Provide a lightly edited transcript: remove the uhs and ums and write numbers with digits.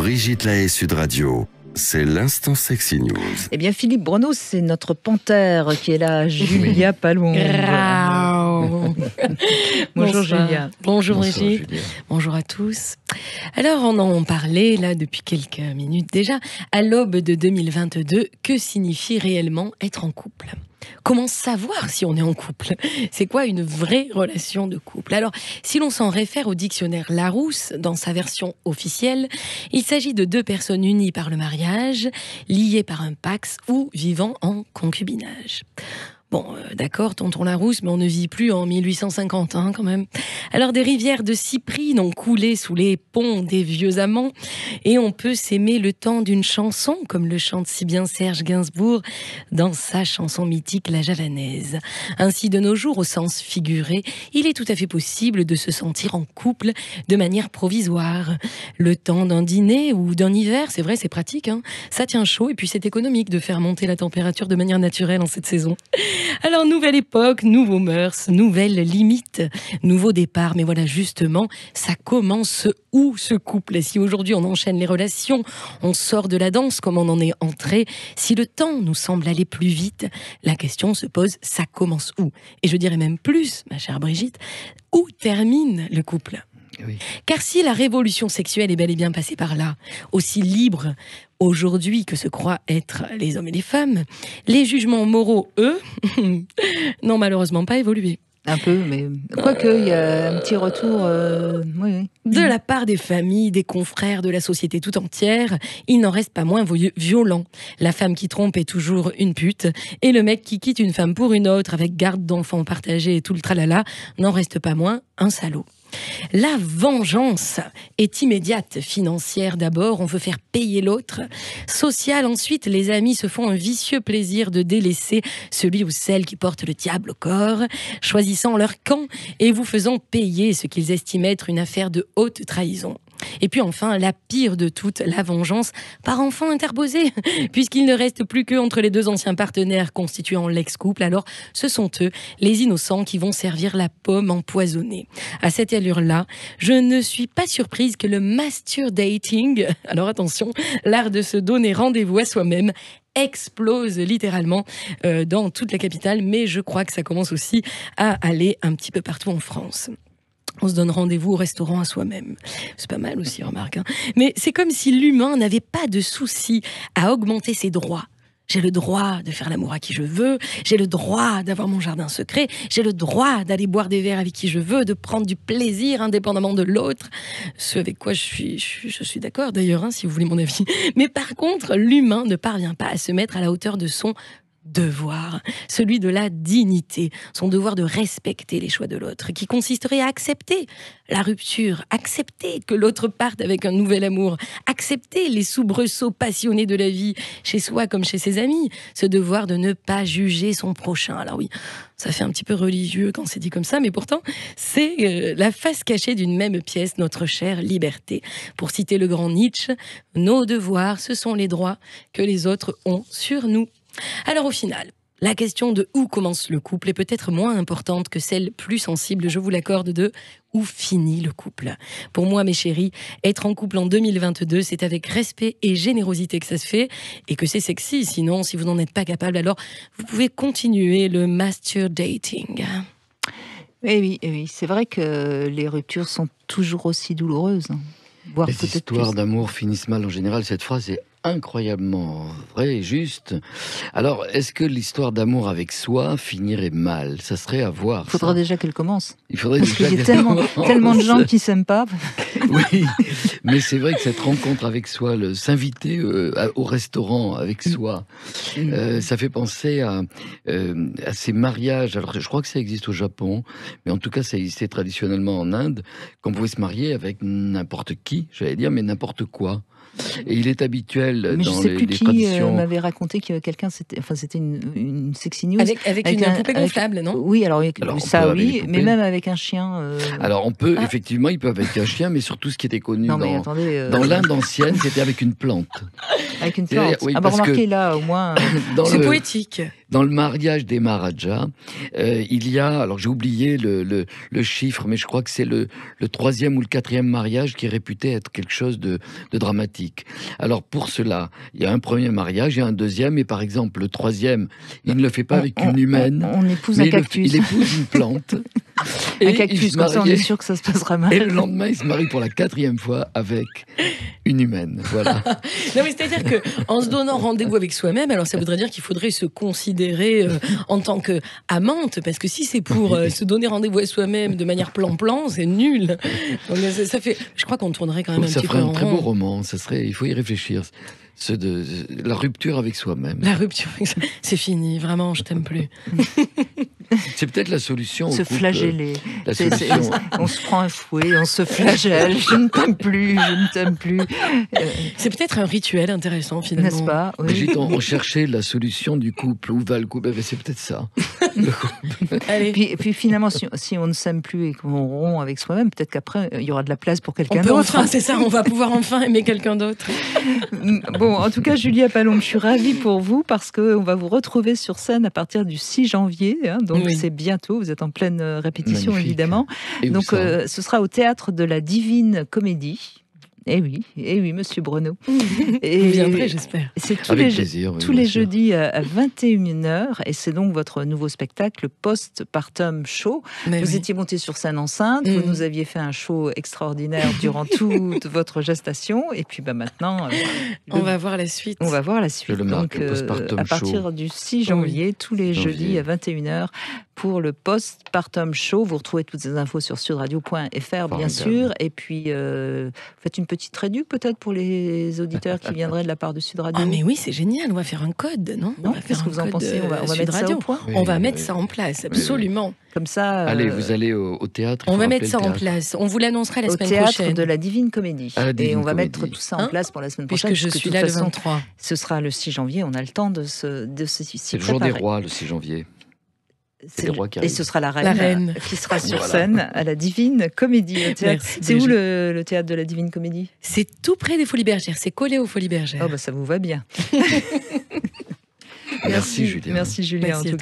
Brigitte Lahaie, Sud Radio. C'est l'instant Sexy News. Eh bien, Philippe Bronos, c'est notre panthère qui est là. Julia Palon. Bonjour Julia. Bonjour Brigitte. Bonjour à tous. Alors, on en parlait là depuis quelques minutes déjà. À l'aube de 2022, que signifie réellement être en couple ? Comment savoir si on est en couple ? C'est quoi une vraie relation de couple ? Alors, si l'on s'en réfère au dictionnaire Larousse, dans sa version officielle, il s'agit de deux personnes unies par le mariage, liées par un pax ou vivant en concubinage. Bon, d'accord, tonton Larousse, mais on ne vit plus en 1850, quand même. Alors, des rivières de cyprine ont coulé sous les ponts des vieux amants, et on peut s'aimer le temps d'une chanson, comme le chante si bien Serge Gainsbourg dans sa chanson mythique La Javanaise. Ainsi, de nos jours, au sens figuré, il est tout à fait possible de se sentir en couple de manière provisoire. Le temps d'un dîner ou d'un hiver, c'est vrai, c'est pratique, ça tient chaud, et puis c'est économique de faire monter la température de manière naturelle en cette saison. Alors, nouvelle époque, nouveaux mœurs, nouvelles limites, nouveau départ. Mais voilà, justement, ça commence où ce couple ? Et si aujourd'hui on enchaîne les relations, on sort de la danse comme on en est entré, si le temps nous semble aller plus vite, la question se pose, ça commence où ? Et je dirais même plus, ma chère Brigitte, où termine le couple ? Oui. Car si la révolution sexuelle est bel et bien passée par là, aussi libre aujourd'hui que se croient être les hommes et les femmes, les jugements moraux, eux, n'ont malheureusement pas évolué. Un peu, mais quoique, il y a un petit retour oui. De la part des familles, des confrères, de la société tout entière, il n'en reste pas moins violent. La femme qui trompe est toujours une pute, et le mec qui quitte une femme pour une autre avec garde d'enfants partagés et tout le tralala n'en reste pas moins un salaud. La vengeance est immédiate, financière d'abord, on veut faire payer l'autre. Sociale ensuite, les amis se font un vicieux plaisir de délaisser celui ou celle qui porte le diable au corps, choisissant leur camp et vous faisant payer ce qu'ils estiment être une affaire de haute trahison. Et puis enfin, la pire de toutes, la vengeance par enfant interposé, puisqu'il ne reste plus qu'entre les deux anciens partenaires constituant l'ex-couple, alors ce sont eux, les innocents, qui vont servir la pomme empoisonnée. À cette allure-là, je ne suis pas surprise que le masturbating, alors attention, l'art de se donner rendez-vous à soi-même, explose littéralement dans toute la capitale, mais je crois que ça commence aussi à aller un petit peu partout en France. On se donne rendez-vous au restaurant à soi-même. C'est pas mal aussi, remarque. Mais c'est comme si l'humain n'avait pas de souci à augmenter ses droits. J'ai le droit de faire l'amour à qui je veux, j'ai le droit d'avoir mon jardin secret, j'ai le droit d'aller boire des verres avec qui je veux, de prendre du plaisir indépendamment de l'autre. Ce avec quoi je suis d'accord d'ailleurs, si vous voulez mon avis. Mais par contre, l'humain ne parvient pas à se mettre à la hauteur de son devoir, celui de la dignité, son devoir de respecter les choix de l'autre, qui consisterait à accepter la rupture, accepter que l'autre parte avec un nouvel amour, accepter les soubresauts passionnés de la vie, chez soi comme chez ses amis, ce devoir de ne pas juger son prochain. Alors oui, ça fait un petit peu religieux quand c'est dit comme ça, mais pourtant, c'est la face cachée d'une même pièce, notre chère liberté. Pour citer le grand Nietzsche, nos devoirs, ce sont les droits que les autres ont sur nous. Alors au final, la question de où commence le couple est peut-être moins importante que celle plus sensible, je vous l'accorde, de où finit le couple. Pour moi, mes chéris, être en couple en 2022, c'est avec respect et générosité que ça se fait et que c'est sexy. Sinon, si vous n'en êtes pas capable, alors vous pouvez continuer le masturbating. Oui, c'est vrai que les ruptures sont toujours aussi douloureuses. Voire les histoires d'amour finissent mal en général. Cette phrase est incroyablement vrai et juste. Alors, est-ce que l'histoire d'amour avec soi finirait mal ? Ça serait à voir. Il faudra déjà qu'elle commence. Il faudrait Parce qu'il y a tellement de gens qui s'aiment pas. Oui, mais c'est vrai que cette rencontre avec soi, s'inviter au restaurant avec soi, ça fait penser à ces mariages. Alors, je crois que ça existe au Japon, mais en tout cas, ça existait traditionnellement en Inde, qu'on pouvait se marier avec n'importe qui, j'allais dire, mais n'importe quoi. Et il est habituel mais dans je sais les plus qui traditions. M'avait raconté que quelqu'un, c'était une sexy news avec une poupée gonflable, non ? Oui, alors ça oui, mais même avec un chien. Alors on peut effectivement, il peut avec un chien, mais surtout ce qui était connu dans l'Inde ancienne, c'était avec une plante. Avec une plante. Oui, remarquez là au moins. C'est poétique. dans le mariage des Maharajas, il y a, alors j'ai oublié le chiffre, mais je crois que c'est le 3e ou le 4e mariage qui est réputé être quelque chose de dramatique. Alors pour cela, il y a un premier mariage, il y a un deuxième, et par exemple le 3e, il ne le fait pas avec une humaine. On épouse mais un cactus. Il épouse une plante. Un cactus, comme ça on est sûr que ça se passera mal. Et le lendemain, il se marie pour la 4e fois avec une humaine. Voilà. Non, mais c'est-à-dire qu'en se donnant rendez-vous avec soi-même, alors ça voudrait dire qu'il faudrait se considérer en tant qu'amante, parce que si c'est pour se donner rendez-vous à soi-même de manière plan-plan, c'est nul. Donc, ça fait, je crois qu'on tournerait quand même un petit peu Ça ferait un très beau rond. roman. Il faut y réfléchir. La rupture avec soi-même. La rupture, c'est fini, vraiment, je t'aime plus. C'est peut-être la solution. Se flageller. La solution. On se prend un fouet, on se flagelle. Je ne t'aime plus, je ne t'aime plus. C'est peut-être un rituel intéressant, finalement. N'est-ce pas? Oui. Brigitte, on cherchait la solution du couple. Où va le couple? C'est peut-être ça. Allez. Puis finalement, si on ne s'aime plus et qu'on rompt avec soi-même, peut-être qu'après, il y aura de la place pour On quelqu'un peut d'autre. enfin, c'est ça, on va pouvoir enfin aimer quelqu'un d'autre. Bon, en tout cas, Julia Palombe, je suis ravie pour vous parce qu'on va vous retrouver sur scène à partir du 6 janvier. Donc Oui. c'est bientôt, vous êtes en pleine répétition Magnifique. évidemment. Et où Donc ça ce sera au Théâtre de la Divine Comédie. Eh oui, monsieur Bruno. Vous viendrez, j'espère. C'est tous Avec les, plaisir. oui, tous bien les sûr. jeudis à 21h et c'est donc votre nouveau spectacle Postpartum Show. Mais Vous oui. étiez monté sur scène enceinte, vous nous aviez fait un show extraordinaire durant toute votre gestation et puis maintenant On va voir la suite. on va voir la suite. le marque, le Postpartum à partir Show. du 6 janvier, tous les jeudis à 21h pour le Postpartum Show. Vous retrouvez toutes ces infos sur sudradio.fr bien Formidable. sûr et puis faites une petite réduc peut-être pour les auditeurs qui viendraient de la part de Sud Radio. Ah mais oui, c'est génial, on va faire un code, non? Non, On va faire qu'est-ce que un vous en code, pensez? On va Sud mettre ça Radio. au point. Oui, On va mettre oui. ça en place, absolument. Comme ça, Allez, vous allez au théâtre. il On faut va rappeler mettre ça le en théâtre. place. On vous l'annoncera la au semaine Théâtre prochaine. de la Divine Comédie. À la Et Divine on va mettre Comédie. tout ça en Hein place pour la semaine Puisque prochaine. je parce que suis de là toute le façon, 23. ce sera le 6 janvier, on a le temps de s'y C'est le jour des préparer. rois, le 6 janvier. C'est les rois qui et arrivent. ce sera la La reine, reine. qui sera sur Voilà. scène à la Divine Comédie. Au théâtre. Merci, C'est où Brigitte. le Théâtre de la Divine Comédie? C'est tout près des Folies Bergères, c'est collé aux Folies Bergères. Oh bah ça vous va bien. Merci, Julien. Merci Julien Merci en à tout cas.